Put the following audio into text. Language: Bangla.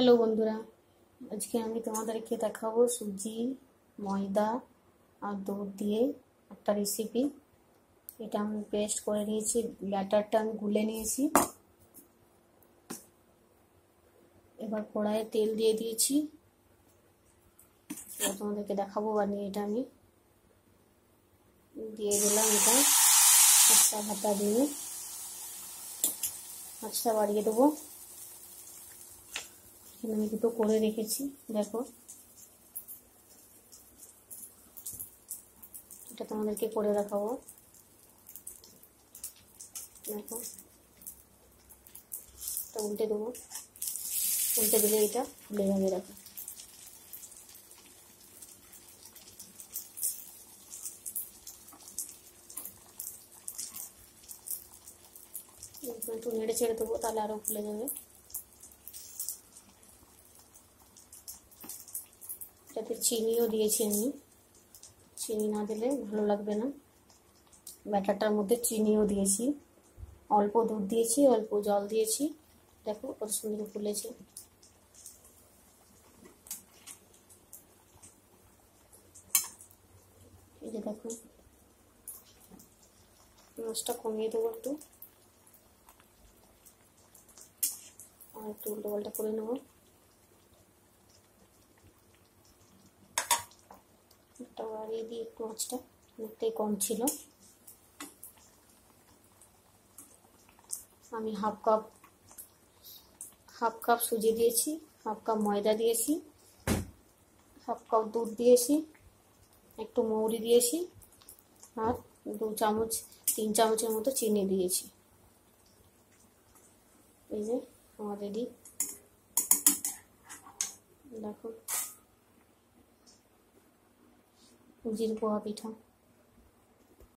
হ্যালো বন্ধুরা, আজকে আমি তোমাদেরকে দেখাবো সুজি, ময়দা আর দুধ দিয়ে একটা রেসিপি। এটা আমি পেস্ট করে নিয়েছি, ব্যাটারটা আমি গুলে নিয়েছি। এবার কড়াইয়ে তেল দিয়ে দিয়েছি। এবার তোমাদেরকে দেখাবো বানিয়ে। এটা আমি দিয়ে দিলাম, এটা একটা হাতা দিয়ে আঁচটা বাড়িয়ে দেবো। এখানে আমি দুটো করে রেখেছি, দেখো। এটা তোমাদেরকে করে দেখাবো, দেখো। এটা উল্টে দেবো, উল্টে দিলে এটা ফুলে যাবে, দেখো। একটু নেড়ে ছেড়ে দেবো, তাহলে আরও ফুলে যাবে। এটাতে চিনিও দিয়েছি আমি, চিনি না দিলে ভালো লাগবে না। ব্যাটারটার মধ্যে চিনিও দিয়েছি, অল্প দুধ দিয়েছি, অল্প জল দিয়েছি। দেখো কত সুন্দর ফুলেছে। এই যে দেখো, মাছটা কমিয়ে দেবো একটু, আর একটু উল্টো পাল্টা করে নেবো। একটা বাড়িয়ে দিই একটু মাছটা, অনেকটাই কম ছিল। আমি হাফ কাপ সুজি দিয়েছি, হাফ কাপ ময়দা দিয়েছি, হাফ কাপ দুধ দিয়েছি, একটু মৌরি দিয়েছি, আর 3 চামচের মতো চিনি দিয়েছি। এই যে আমার রেডি, দেখো, সুজির পোহা পিঠা।